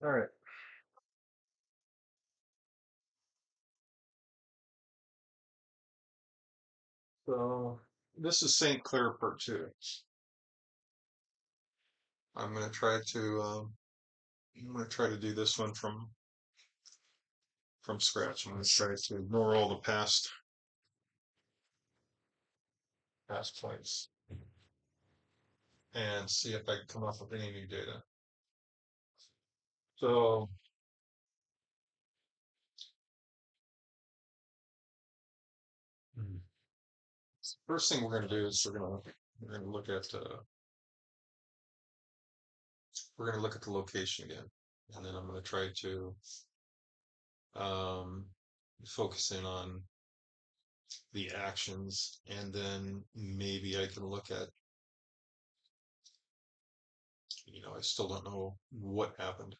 All right. So this is St. Clair Part 2. I'm gonna try to do this one from scratch. I'm gonna try to ignore all the past points and see if I can come up with any new data. So first thing we're gonna do is we're gonna look at the location again, and then I'm gonna try to um, focus in on the actions, and then maybe I can look at, I still don't know what happened.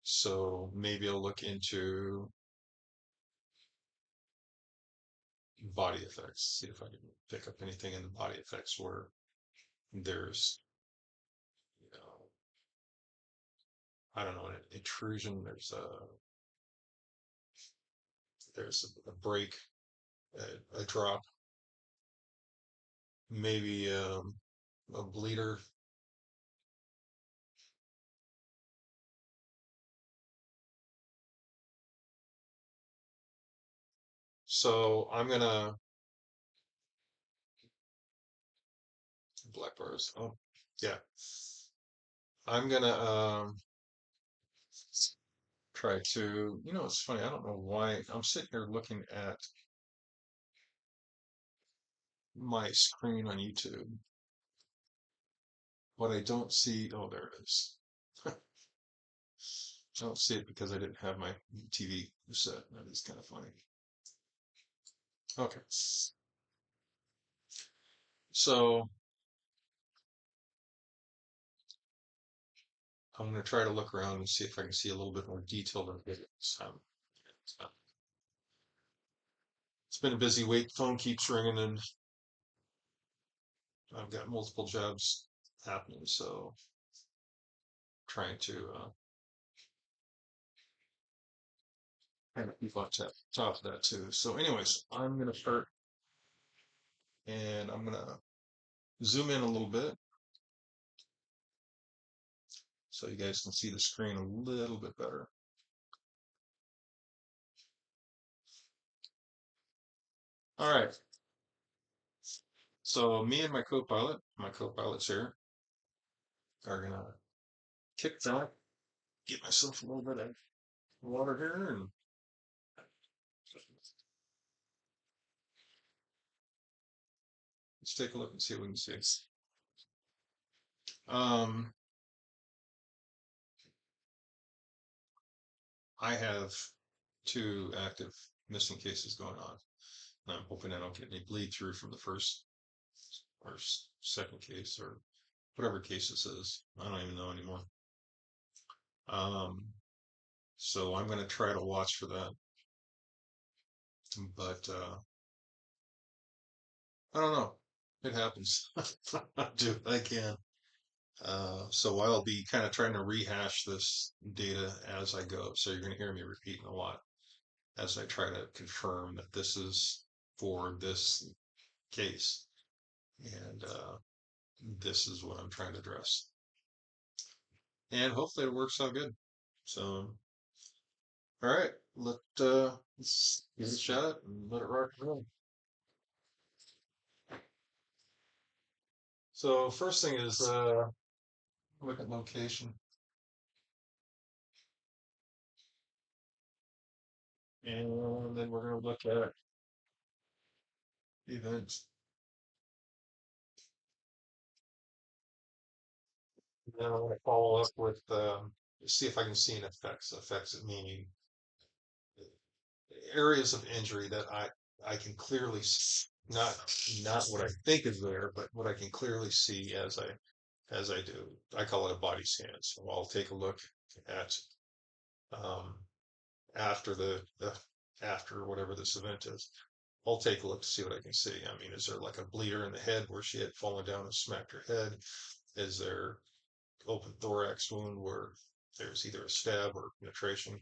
So maybe I'll look into body effects, see if I can pick up anything in the body effects where there's, you know, I don't know, an intrusion, there's a break, a drop, maybe a bleeder. So I'm gonna black bars. Oh, yeah. I'm gonna try to, it's funny, I don't know why I'm sitting here looking at my screen on YouTube, but I don't see, oh, there it is. I don't see it because I didn't have my TV set. That is kind of funny. Okay. So I'm going to try to look around and see if I can see a little bit more detail than this. It's been a busy week. Phone keeps ringing and I've got multiple jobs happening. So trying to kind of keep on top of that too. So anyways, I'm going to start and I'm going to zoom in a little bit so you guys can see the screen a little bit better. All right. So me and my co-pilot's here, are gonna kick back, get myself a little bit of water here, and let's take a look and see what we can see. Um, I have two active missing cases going on. And I'm hoping I don't get any bleed through from the first or second case or whatever case this is. I don't even know anymore. Um, so I'm gonna try to watch for that, but I don't know. It happens. I do what I can. So I'll be kind of trying to rehash this data as I go. So you're going to hear me repeating a lot as I try to confirm that this is for this case. And this is what I'm trying to address. And hopefully it works out good. So, all right, let's give it a shot and let it rock and roll. So first thing is look at location. And then we're going to look at events. Then I want to follow up with see if I can see an effects meaning areas of injury that I can clearly not what I think is there, but what I can clearly see as I do. I call it a body scan. So I'll take a look at um, after the after whatever this event is. I'll take a look to see what I can see. I mean, is there like a bleeder in the head where she had fallen down and smacked her head? Is there open thorax wound where there's either a stab or penetration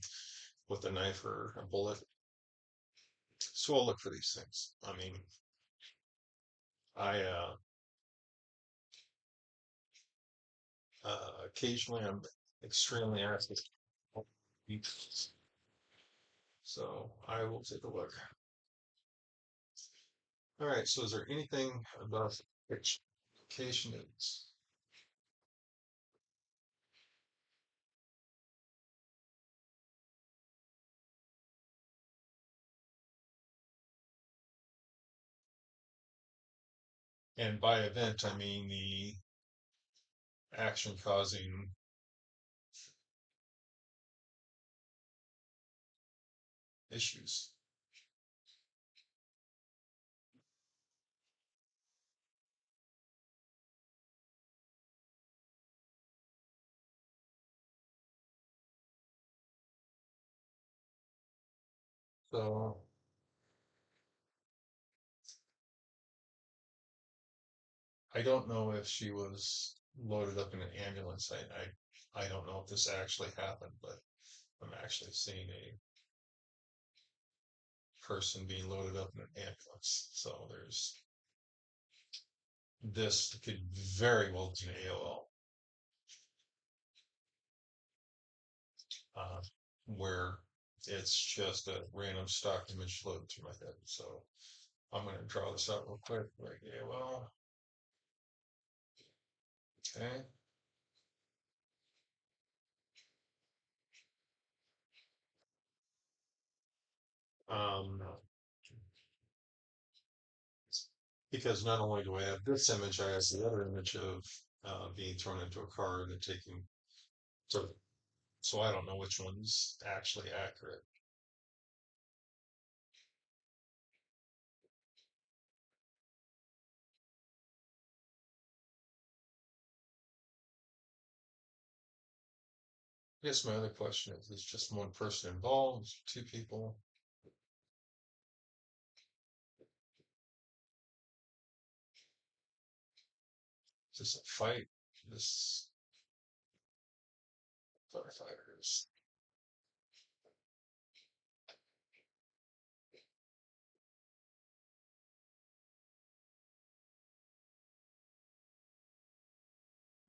with a knife or a bullet. So I'll look for these things. I mean, I occasionally I'm extremely active, so I will take a look. All right. So is there anything about education is and by event I mean the action causing issues. So I don't know if she was loaded up in an ambulance. I don't know if this actually happened, but I'm actually seeing a person being loaded up in an ambulance. So there's this could very well be an AOL, uh, where it's just a random stock image floating through my head. So I'm going to draw this out real quick. Right, AOL. Okay. Um, because not only do I have this image, I have the other image of being thrown into a car and then taking. So I don't know which one's actually accurate. I guess my other question is just one person involved, two people, just a fight, this firefighters.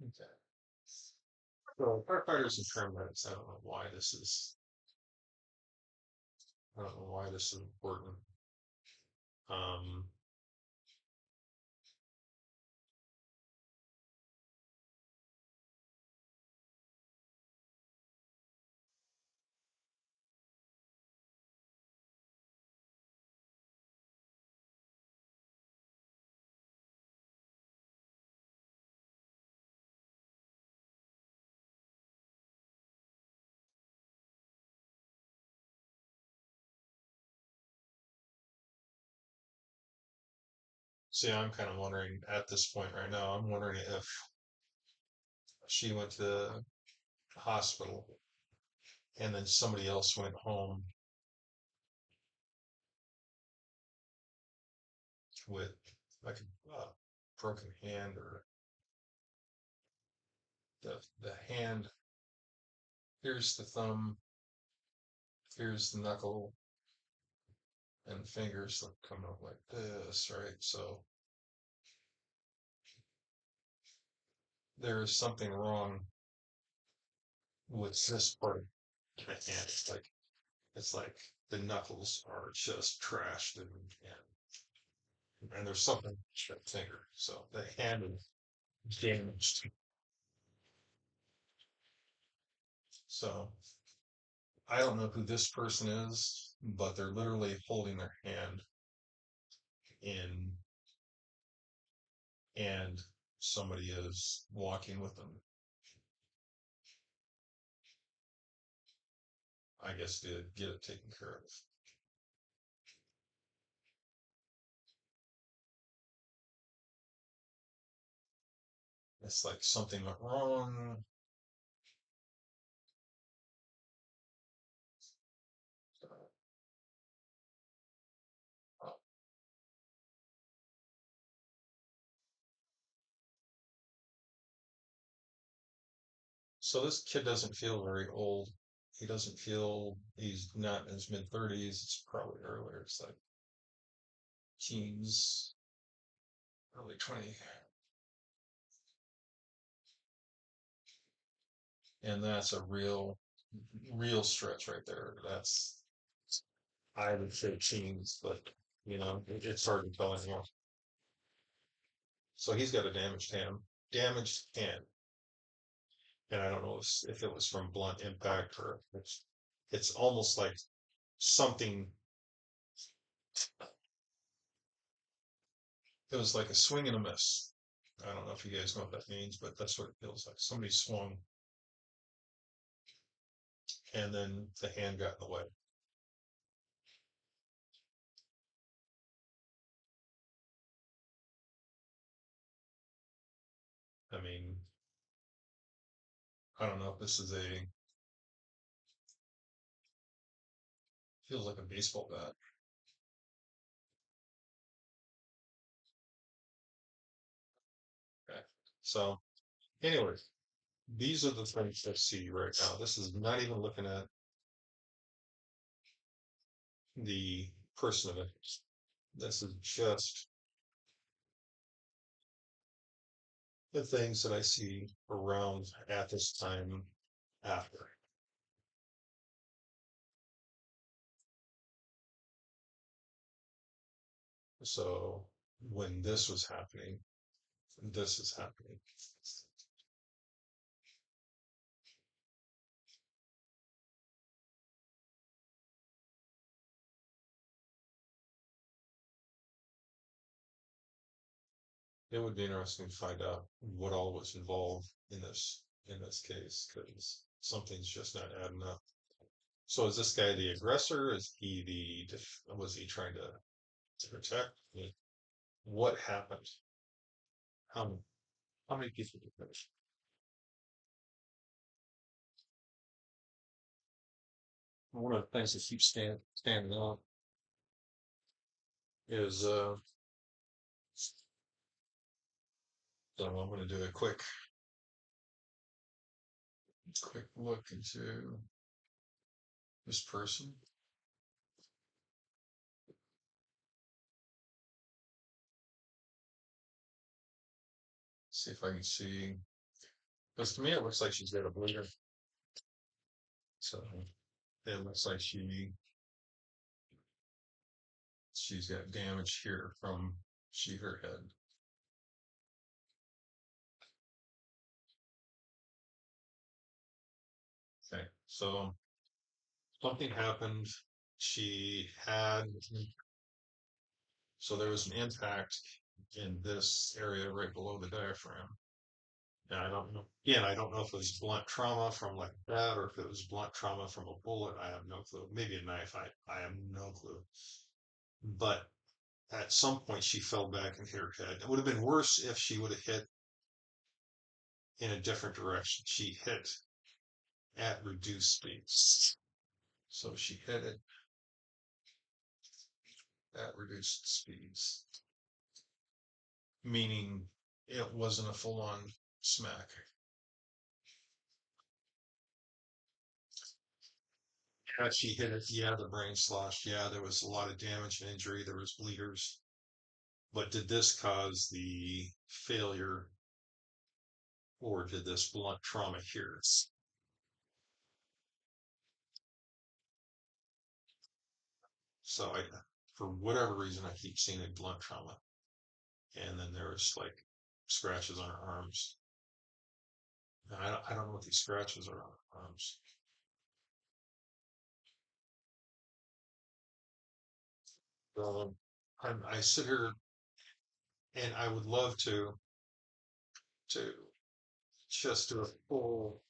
Okay. So firefighters and paramedics, I don't know why this is important. Um, See, I'm kind of wondering at this point right now, I'm wondering if she went to the hospital and then somebody else went home with like a broken hand or the hand. Here's the thumb, here's the knuckle, and fingers that come up like this, right? So there is something wrong with this part of the hand. It's like the knuckles are just trashed and there's something with that finger. So the hand is damaged. So I don't know who this person is, but they're literally holding their hand in and somebody is walking with them, I guess, to get it taken care of. It's like something went wrong. Uh, So this kid doesn't feel very old. He doesn't feel he's not in his mid 30s. It's probably earlier. It's like teens, early 20. And that's a real stretch right there. That's, I would say teens, but it's hard to tell anymore. So he's got a damaged hand. And I don't know if it was from blunt impact or it's almost like something, it was like a swing and a miss. I don't know if you guys know what that means, but that's what it feels like. Somebody swung and then the hand got in the way. I mean, I don't know if this is feels like a baseball bat. Okay. So, anyway, these are the things I see right now. This is not even looking at the person of it. This is just the things that I see around at this time after. So when this was happening, this is happening. It would be interesting to find out what all was involved in this case because something's just not adding up. So is this guy the aggressor? Is he was he trying to protect me? What happened? How how many people did finish? One of the things that keeps standing out is so I'm going to do a quick look into this person. See if I can see. Because to me, it looks like she's got a bleeder. So it looks like she's got damage here from her head. Okay, so something happened. She had so there was an impact in this area right below the diaphragm. And I don't know. Again, I don't know if it was blunt trauma from like that or if it was blunt trauma from a bullet. I have no clue. Maybe a knife. I have no clue. But at some point, she fell back and hit her head. It would have been worse if she would have hit in a different direction. She hit at reduced speeds. So she hit it at reduced speeds, meaning it wasn't a full on smack. Yeah, she hit it. Yeah, the brain sloshed. Yeah, there was a lot of damage and injury. There was bleeders. But did this cause the failure or did this blunt trauma here? So for whatever reason, I keep seeing a blunt trauma. And then there was like scratches on her arms. And I don't know what these scratches are on her arms. Um, I sit here and I would love to just do a full,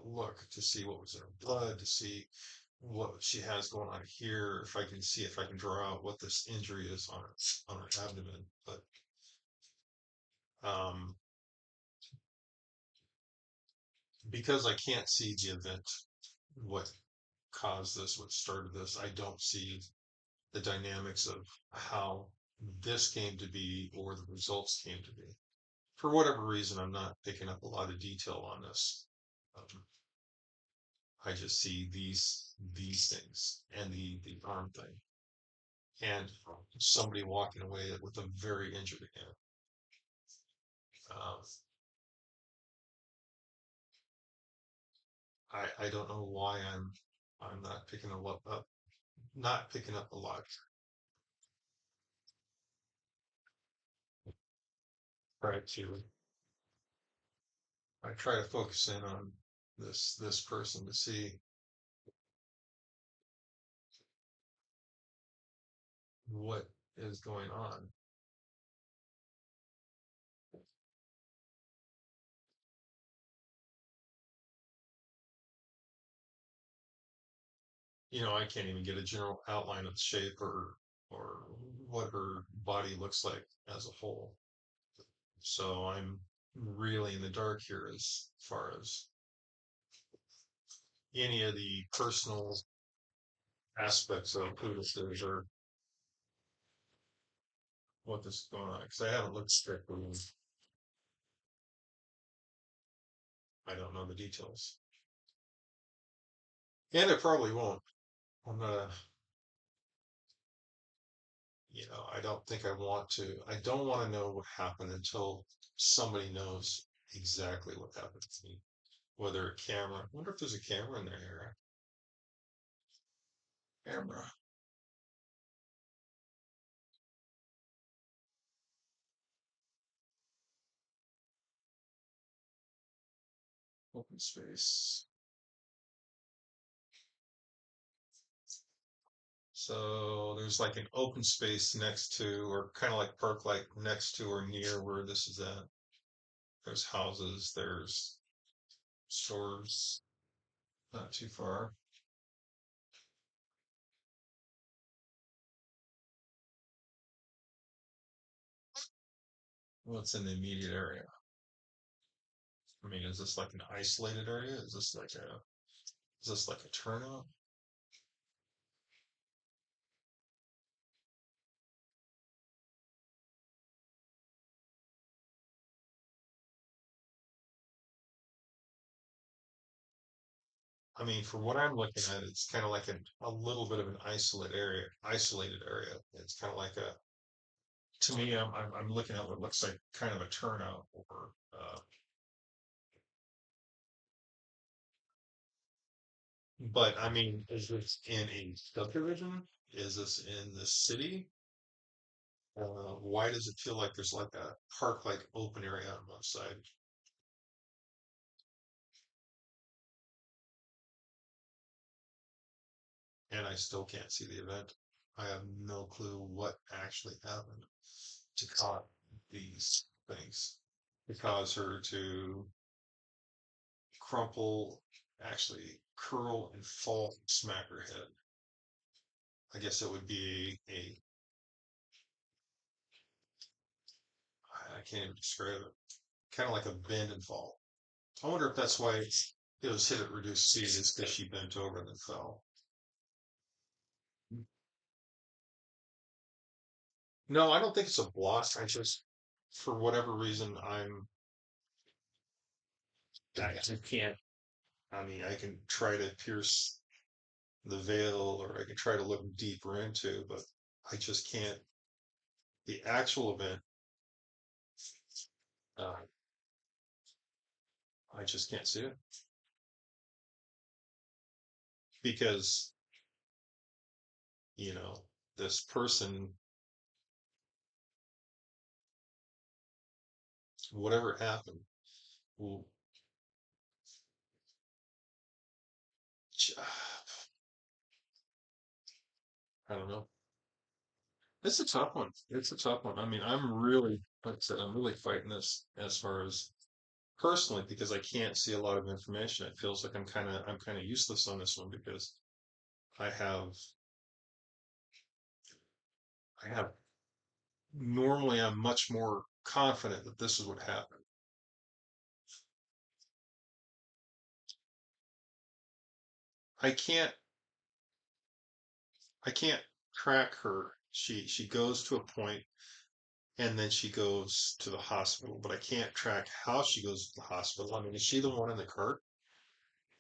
look to see what was in her blood, to see what she has going on here. If I can see if I can draw out what this injury is on her abdomen. But um, because I can't see the event, what caused this, what started this, I don't see the dynamics of how this came to be or the results came to be. for whatever reason, I'm not picking up a lot of detail on this. Um, I just see these things and the arm thing and somebody walking away with a very injured hand. Um, I don't know why I'm not picking up not picking up a lot. Try to I try to focus in on this person to see what is going on. I can't even get a general outline of the shape or what her body looks like as a whole. So I'm really in the dark here as far as any of the personal aspects of who this is or what this is going on. Because I haven't looked strictly and I don't know the details. And it probably won't. I'm not, I don't think I want to. I don't want to know what happened until somebody knows exactly what happened to me. Whether a camera, I wonder if there's a camera in there. Camera, open space. So there's like an open space next to, or kind of like park like next to or near where this is at. There's houses, there's stores, not too far. What's in the immediate area? I mean, is this like an isolated area? Is this like a turnout? I mean, for what I'm looking at, it's kind of like a little bit of an isolated area. It's kind of like to me, I'm looking at what looks like kind of a turnout or, but I mean, is this in a subdivision? Is this in the city? Why does it feel like there's like a park-like open area on one side? And I still can't see the event. I have no clue what actually happened to cause these things, to cause her to crumple, actually curl and fall, smack her head. I guess it would be I can't even describe it, kind of like a bend and fall. I wonder if that's why it was hit at reduced speed, is because she bent over and then fell. No, I don't think it's a block. I just, for whatever reason, I can't. I mean, I can try to pierce the veil or I can try to look deeper into, but I just can't. The actual event, uh, I just can't see it because, you know, this person, whatever happened, will, I don't know. It's a tough one. It's a tough one. I mean, like I said, I'm really fighting this as far as personally because I can't see a lot of information. It feels like I'm kind of useless on this one because I have I have normally I'm much more confident that this is what happened. I can't I can't track her. She goes to a point and then she goes to the hospital, but I can't track how she goes to the hospital. I mean, is she the one in the cart?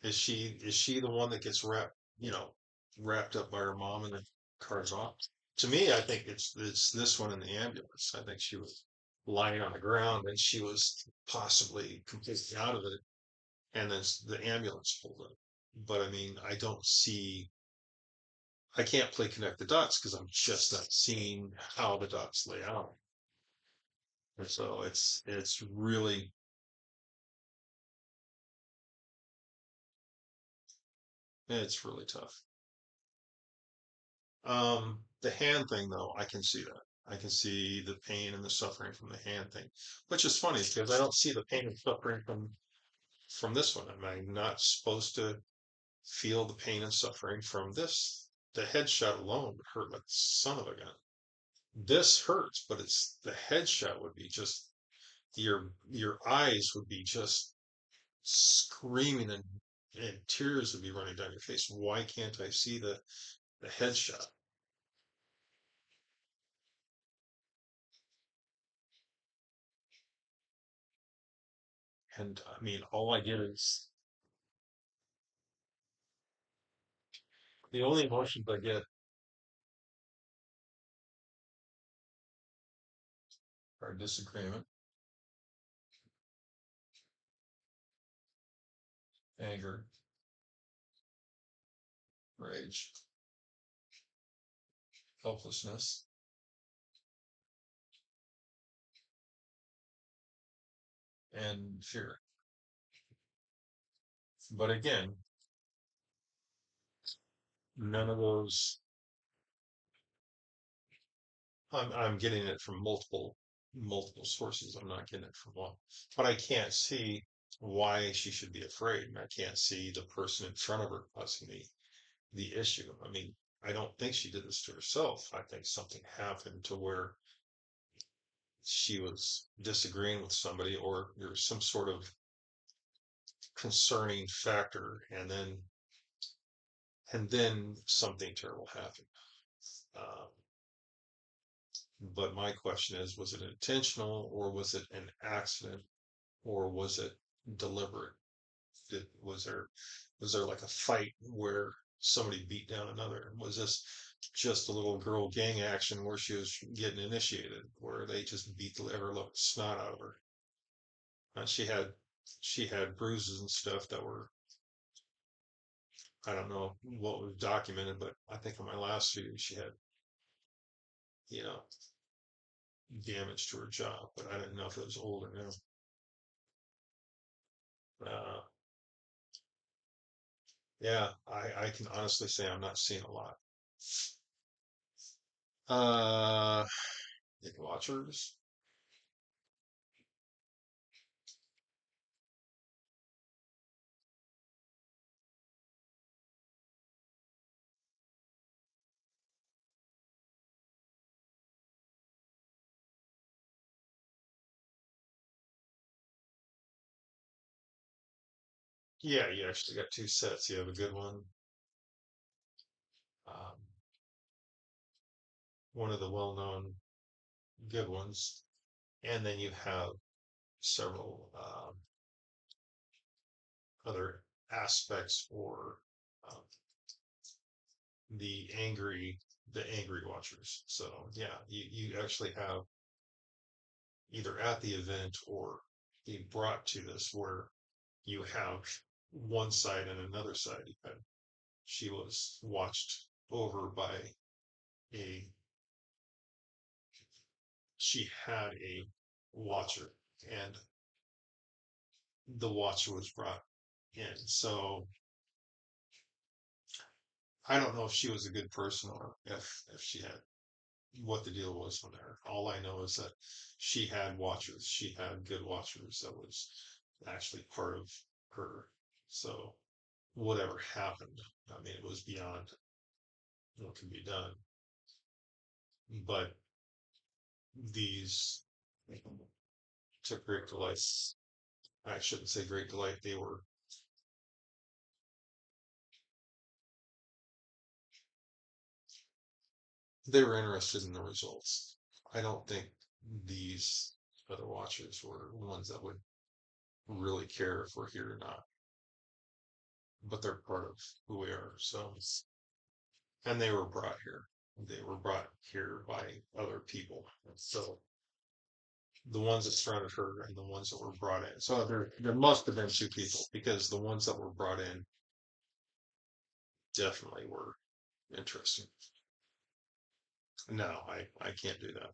Is she the one that gets wrapped up by her mom and the car's off? To me, I think it's this one in the ambulance. I think she was lying on the ground and she was possibly completely out of it, and then the ambulance pulled up. But I mean, I can't play connect the dots because I'm just not seeing how the dots lay out. And so it's really tough. The hand thing though, I can see that. I can see the pain and the suffering from the hand thing, which is funny because I don't see the pain and suffering from this one. Am I not supposed to feel the pain and suffering from this? The headshot alone would hurt like the son of a gun. This hurts, but it's the headshot would be just your eyes would be just screaming and tears would be running down your face. Why can't I see the headshot? And I mean, all I get is the only emotions I get are disagreement, anger, rage, helplessness, and fear. But again, none of those. I'm getting it from multiple sources. I'm not getting it from one. But I can't see why she should be afraid, and I can't see the person in front of her causing the issue. I mean, I don't think she did this to herself. I think something happened to where she was disagreeing with somebody, or there was some sort of concerning factor, and then something terrible happened. Um, but my question is, was it intentional, or was it an accident, or was it deliberate? Was there like a fight where somebody beat down another? Was this just a little girl gang action where she was getting initiated, where they just beat the ever loving snot out of her? She had bruises and stuff that were, I don't know what was documented, but I think in my last video she had, you know, damage to her jaw, but I didn't know if it was old or new. Uh, yeah, I can honestly say I'm not seeing a lot. Uh, Watchers. Yeah, you actually got two sets. You have a good one, um, one of the well-known good ones, and then you have several other aspects or um, the angry watchers. So yeah, you actually have either at the event or being brought to this where you have one side and another side. She was watched over by a she had a watcher, and the watcher was brought in. So I don't know if she was a good person or if she had what the deal was from there. All I know is that she had watchers. She had good watchers. That was actually part of her. So whatever happened, I mean, it was beyond what can be done. But these took great delight. I shouldn't say great delight. They were interested in the results. I don't think these other watchers were ones that would really care if we're here or not, but they're part of who we are. So, and they were brought here. They were brought here by other people. So the ones that surrounded her and the ones that were brought in. So there must have been two people because the ones that were brought in definitely were interesting. No, I can't do that.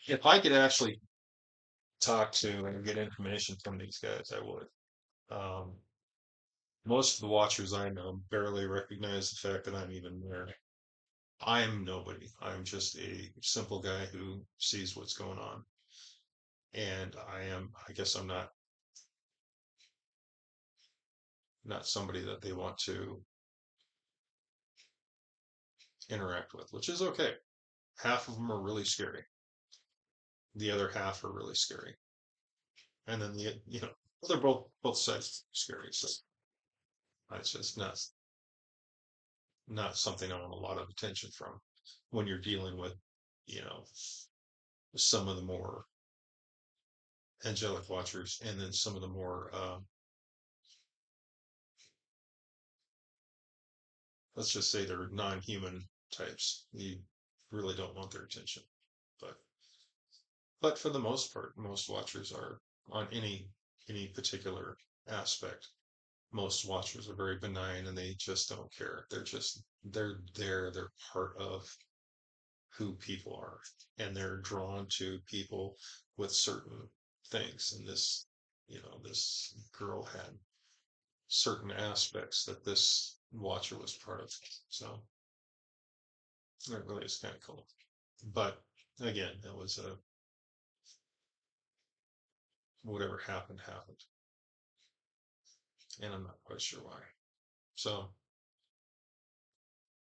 If I could actually talk to and get information from these guys, I would. Um, most of the watchers I know barely recognize the fact that I'm even there. I'm nobody. I'm just a simple guy who sees what's going on. And I guess I'm not somebody that they want to interact with, which is okay. Half of them are really scary. The other half are really scary. And then well, they're both sides scary. So it's just not something I want a lot of attention from when you're dealing with, you know, some of the more angelic watchers, and then some of the more, let's just say they're non-human types. You really don't want their attention. But for the most part, most watchers are on any particular aspect. Most watchers are very benign and they just don't care. They're there. They're part of who people are, and they're drawn to people with certain things. And this girl had certain aspects that this watcher was part of. So that really is kind of cool. But again, it was a whatever happened happened, and I'm not quite sure why. So,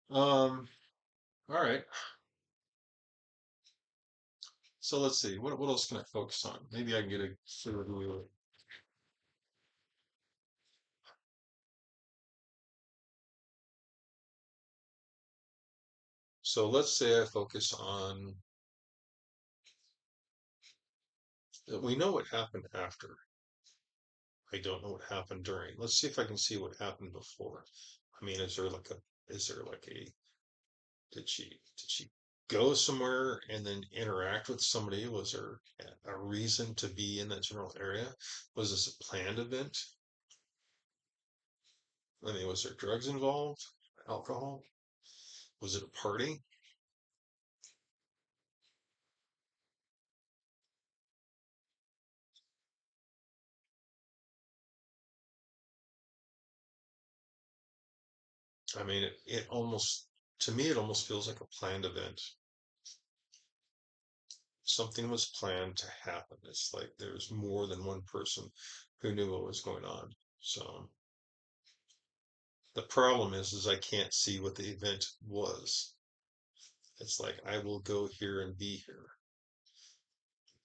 all right. So let's see. What else can I focus on? Maybe I can get a clear view. So let's say I focus on. We know what happened after. I don't know what happened during. Let's see if I can see what happened before. I mean, is there like a, did she go somewhere and then interact with somebody? Was there a reason to be in that general area? Was this a planned event? I mean, was there drugs involved? Alcohol? Was it a party? I mean, it almost, to me, it almost feels like a planned event. Something was planned to happen. It's like there's more than one person who knew what was going on. So the problem is I can't see what the event was. It's like I will go here and be here.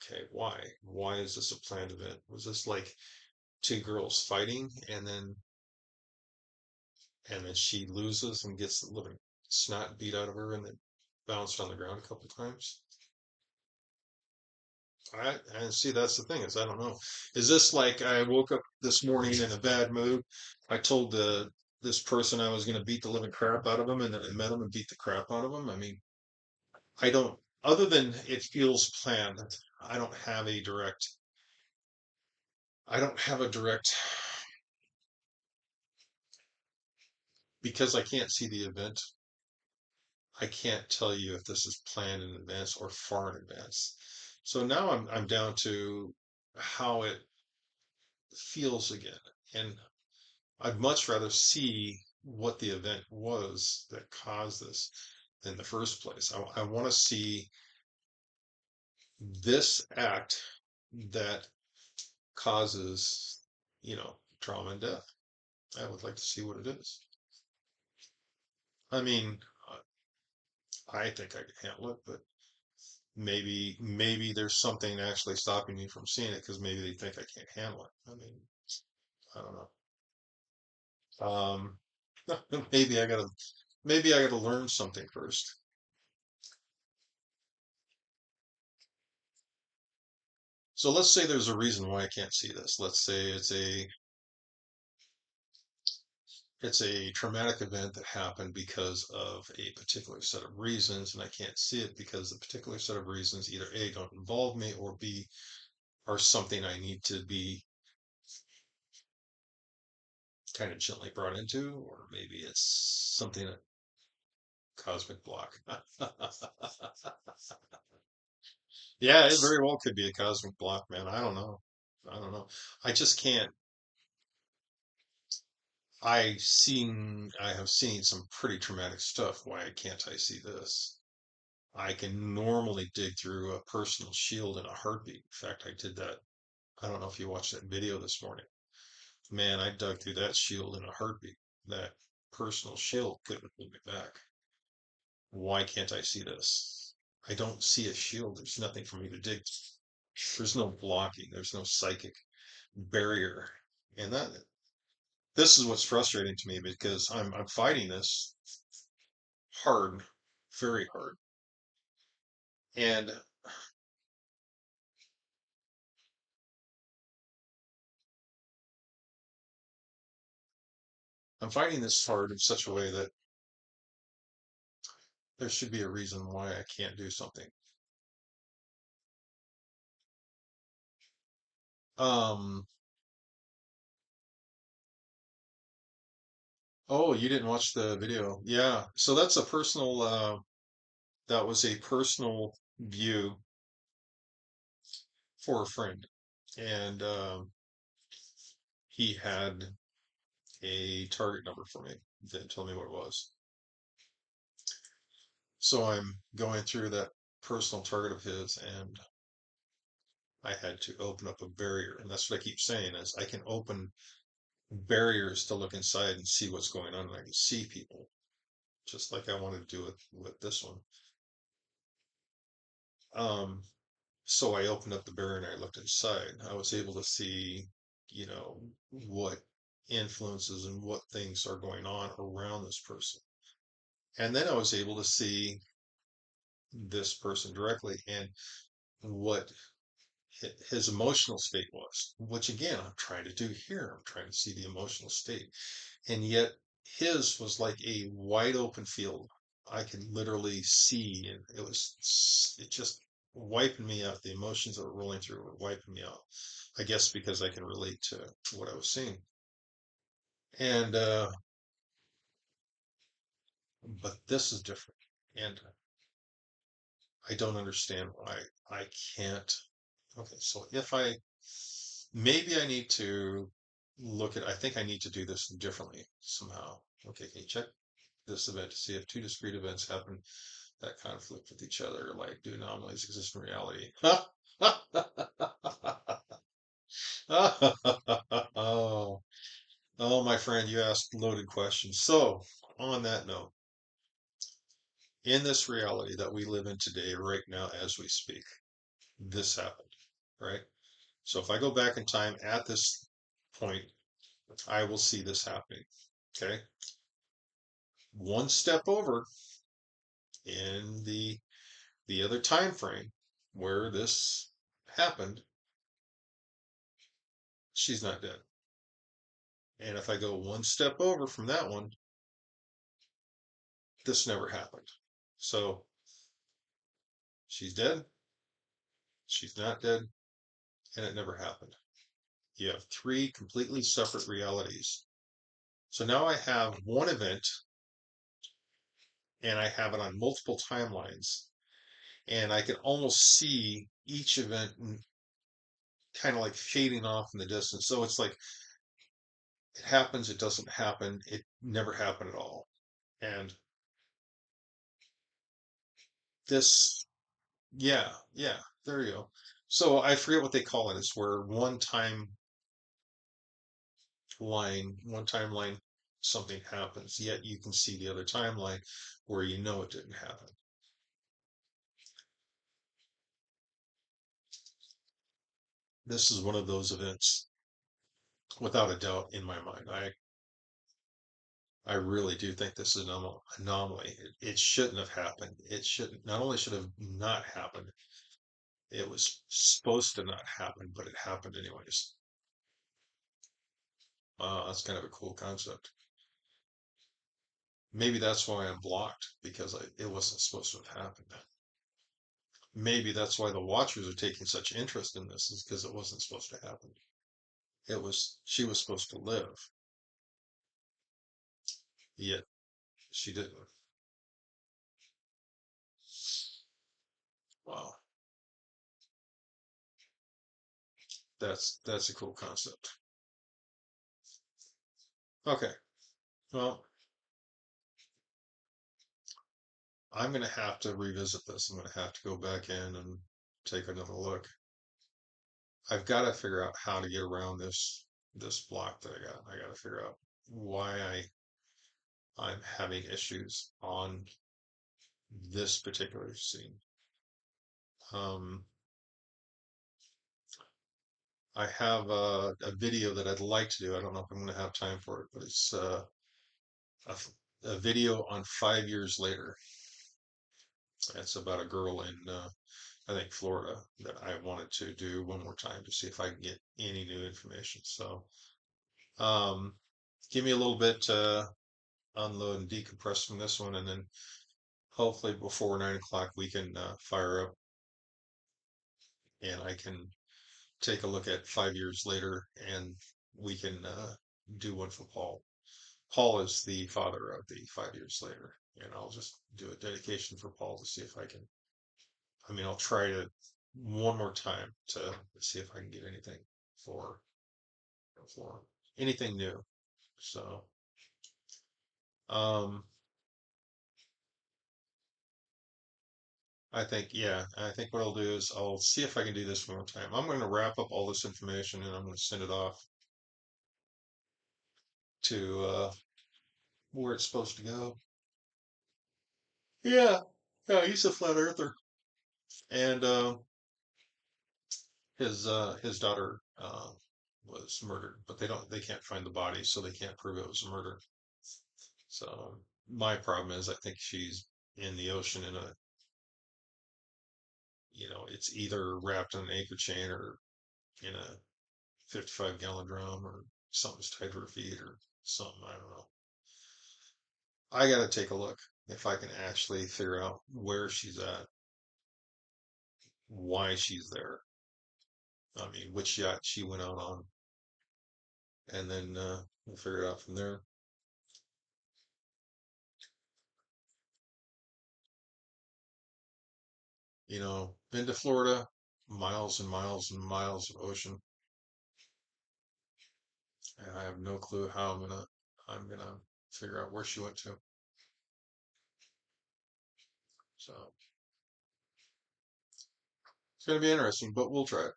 Okay, why? Why is this a planned event? Was this like two girls fighting and then she loses and gets the living snot beat out of her and then bounced on the ground a couple times? And see, that's the thing is I don't know. Is this like I woke up this morning in a bad mood? I told this person I was going to beat the living crap out of him, and then I met him and beat the crap out of him. I mean, I don't. Other than it feels planned, I don't have a direct. I don't have a direct because I can't see the event. I can't tell you if this is planned in advance or far in advance. So now I'm down to how it feels again, and I'd much rather see what the event was that caused this in the first place. I want to see this act that causes, trauma and death. I would like to see what it is. I mean, I think I can handle it, but maybe there's something actually stopping me from seeing it because maybe they think I can't handle it. I mean, I don't know. Maybe I gotta learn something first. So let's say there's a reason why I can't see this. Let's say it's a traumatic event that happened because of a particular set of reasons, and I can't see it because the particular set of reasons either A, don't involve me, or B, are something I need to be kind of gently brought into, or maybe it's something a cosmic block. Yeah, it very well could be a cosmic block, man. I don't know. I don't know. I just can't. I have seen some pretty traumatic stuff. Why can't I see this? I can normally dig through a personal shield in a heartbeat. In fact, I did that. I don't know if you watched that video this morning. Man, I dug through that shield in a heartbeat. That personal shield couldn't hold me back. Why can't I see this? I don't see a shield. There's nothing for me to dig. There's no blocking. There's no psychic barrier. And this is what's frustrating to me because I'm fighting this hard, very hard. And I'm fighting this hard in such a way that there should be a reason why I can't do something. Um, oh, you didn't watch the video. Yeah. So that's a personal, that was a personal view for a friend. And he had a target number for me. Didn't tell me what it was. So I'm going through that personal target of his, and I had to open up a barrier. And that's what I keep saying is I can open barriers to look inside and see what's going on, and I can see people, just like I wanted to do with this one. Um, so I opened up the barrier and I looked inside. I was able to see, what influences and what things are going on around this person. And then I was able to see this person directly and what his emotional state was, which again, I'm trying to do here. I'm trying to see the emotional state. And yet his was like a wide open field. I could literally see, and it just wiping me out. The emotions that were rolling through were wiping me out. I guess because I can relate to what I was seeing. And, but this is different. And I don't understand why I can't. Okay, so maybe I need to I think I need to do this differently somehow. Okay, can you check this event to see if two discrete events happen that conflict with each other, like do anomalies exist in reality? Oh, oh, my friend, you asked loaded questions. So, on that note, in this reality that we live in today, right now, as we speak, this happened, right? So, if I go back in time at this point, I will see this happening. Okay. One step over in the other time frame where this happened, she's not dead. And if I go one step over from that one, this never happened. So she's dead, she's not dead, and it never happened. You have three completely separate realities. So now I have one event and I have it on multiple timelines, and I can almost see each event kind of like fading off in the distance. So it's like it happens, it doesn't happen, it never happened at all. And this, yeah, yeah, there you go. So I forget what they call it. It's where one timeline, something happens, yet you can see the other timeline where you know it didn't happen. This is one of those events, without a doubt, in my mind. I really do think this is an anomaly. It shouldn't have happened. It shouldn't, not only should have not happened, It was supposed to not happen, but it happened anyways. That's kind of a cool concept. Maybe that's why I'm blocked because it wasn't supposed to have happened. Maybe that's why the Watchers are taking such interest in this is because it wasn't supposed to happen. She was supposed to live, yet she didn't. Wow, that's a cool concept. Okay, well, I'm gonna have to revisit this. I'm gonna have to go back in and take another look. I've got to figure out how to get around this block that I got. I got to figure out why I'm having issues on this particular scene. Um, I have a video that I'd like to do. I don't know if I'm going to have time for it, but it's a, a video on 5 years later. It's about a girl in, I think, Florida that I wanted to do one more time to see if I can get any new information. So, um, give me a little bit to unload and decompress from this one, and then hopefully before 9 o'clock we can fire up and I can take a look at 5 years later and we can do one for Paul. Paul is the father of the 5 years later, and I'll just do a dedication for Paul to see if I can. I mean, I'll try to one more time to see if I can get anything for for anything new. So, um, I think, yeah, I think what I'll do is I'll see if I can do this one more time. I'm going to wrap up all this information and I'm going to send it off to where it's supposed to go. Yeah, yeah, he's a flat earther, and his daughter was murdered, but they can't find the body, so they can't prove it was a murder. So my problem is I think she's in the ocean in a it's either wrapped in an anchor chain or in a 55-gallon drum or something's tied to her feet or something. I don't know. I got to take a look if I can actually figure out where she's at, why she's there. I mean, which yacht she went out on, and then we'll figure it out from there. Been to Florida, miles and miles and miles of ocean, and I have no clue how I'm gonna figure out where she went to. So it's gonna be interesting, but we'll try it.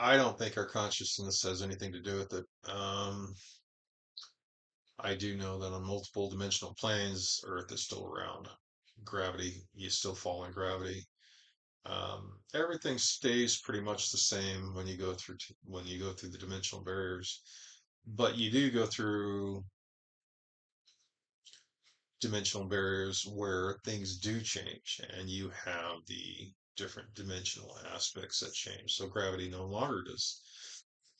I don't think our consciousness has anything to do with it. I do know that on multiple dimensional planes, Earth is still around. Gravity, you still fall in gravity. Everything stays pretty much the same when you go through the dimensional barriers, but you do go through dimensional barriers where things do change, and you have the different dimensional aspects that change. So gravity no longer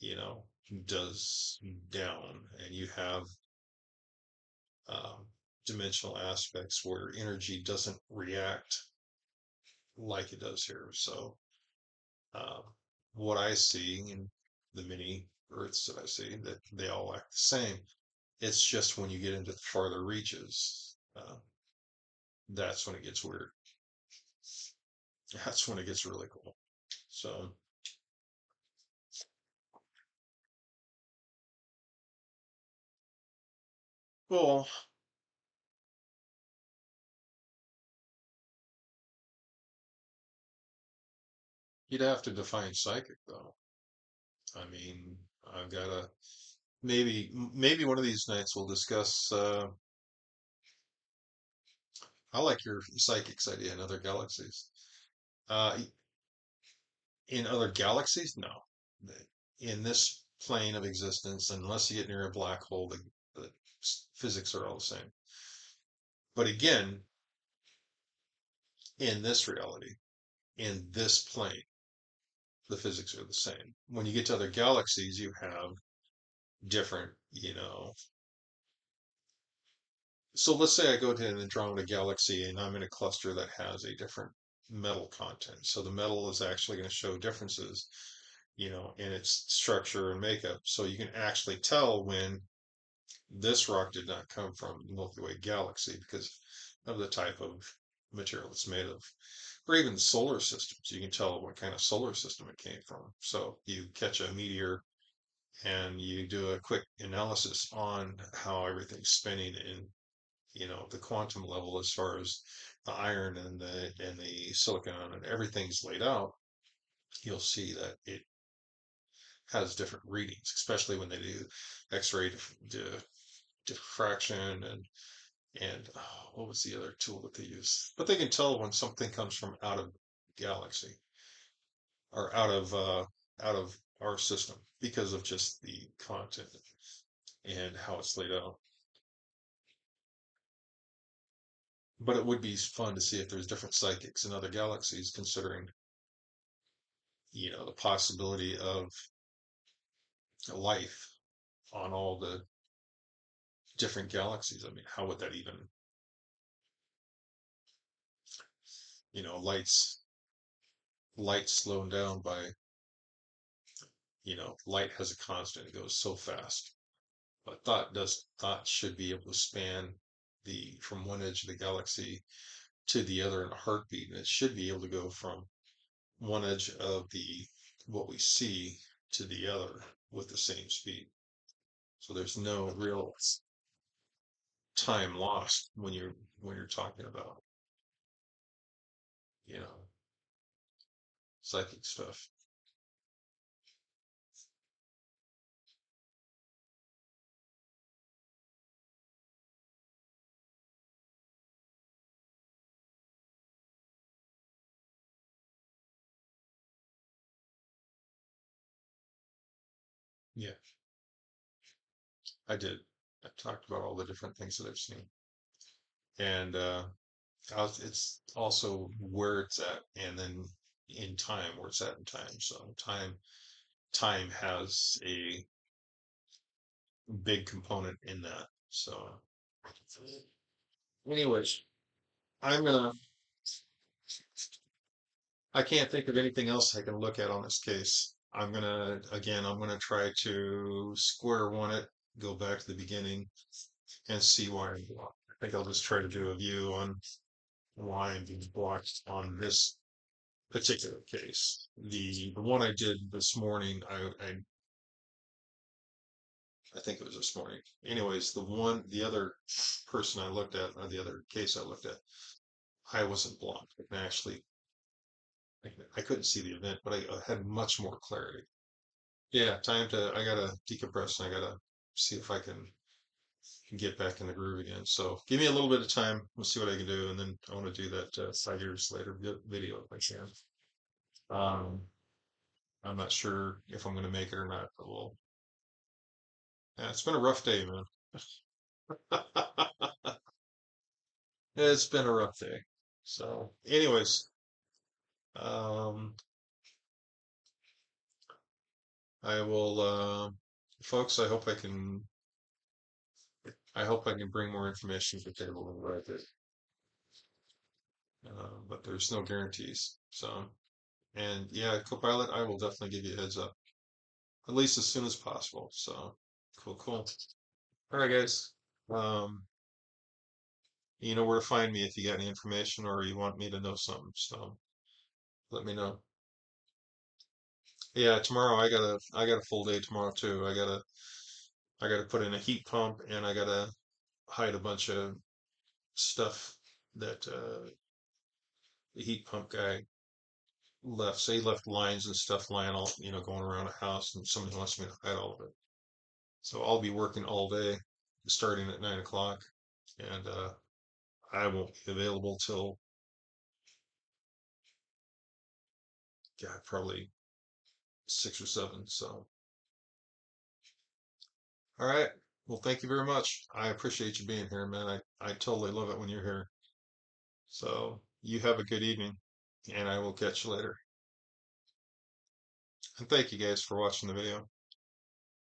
you know, does down, and you have um, dimensional aspects where energy doesn't react like it does here. So, um, what I see in the many Earths that I see, that they all act the same. It's just when you get into the farther reaches, that's when it gets weird. That's when it gets really cool. So, well, you'd have to define psychic, though. I mean, I've got to maybe one of these nights we'll discuss. I like your psychics idea in other galaxies. Uh, in other galaxies, no. In this plane of existence. Unless you get near a black hole, the physics are all the same. But again, in this reality, in this plane, the physics are the same. When you get to other galaxies, you have different, so let's say I go to an Andromeda galaxy and I'm in a cluster that has a different metal content. So the metal is actually going to show differences, in its structure and makeup. So you can actually tell when this rock did not come from the Milky Way galaxy because of the type of material it's made of. Or even solar systems, you can tell what kind of solar system it came from. So you catch a meteor and you do a quick analysis on how everything's spinning in, the quantum level as far as the iron and the silicon and everything's laid out. You'll see that it has different readings, especially when they do X-ray diffraction and what was the other tool that they use? But they can tell when something comes from out of galaxy or out of our system because of just the content and how it's laid out. But it would be fun to see if there's different psychics in other galaxies, considering the possibility of life on all the different galaxies. I mean, how would that even, light slowed down by, light has a constant, it goes so fast. But thought should be able to span the from one edge of the galaxy to the other in a heartbeat, and it should be able to go from one edge of the what we see to the other with the same speed. So there's no real time lost when you're talking about, you know, psychic stuff. Yeah, I did. I talked about all the different things that I've seen, and it's also where it's at, and then in time where it's at in time. So time has a big component in that. So, anyways, I'm gonna. I can't think of anything else I can look at on this case. I'm gonna try to square one it, go back to the beginning, and see why I'm blocked. I think I'll just try to do a view on why I'm being blocked on this particular case. The one I did this morning, I think it was this morning. Anyways, the other person I looked at, or the other case I looked at, I wasn't blocked. I can actually, I couldn't see the event, but I had much more clarity. Yeah, I gotta decompress and I gotta see if I can get back in the groove again. So give me a little bit of time. We'll see what I can do. And then I want to do that 5 years later video if I can. Um, I'm not sure if I'm going to make it or not, but yeah, it's been a rough day, man. It's been a rough day. So, anyways, um, I will, folks, I hope I can bring more information to the table than what I did. But there's no guarantees. So, and yeah, Copilot, I will definitely give you a heads up, at least as soon as possible. So, cool, cool. All right, guys. Um, you know where to find me if you got any information or you want me to know something. So, let me know. Yeah, tomorrow I got a full day tomorrow too. I gotta put in a heat pump and I gotta hide a bunch of stuff that the heat pump guy left. So he left lines and stuff lying all, going around the house, and somebody wants me to hide all of it. So I'll be working all day, starting at 9 o'clock, and I won't be available till, God, probably 6 or 7. So All right. Well, thank you very much. I appreciate you being here, man. I totally love it when you're here. So you have a good evening, and I will catch you later. And thank you guys for watching the video.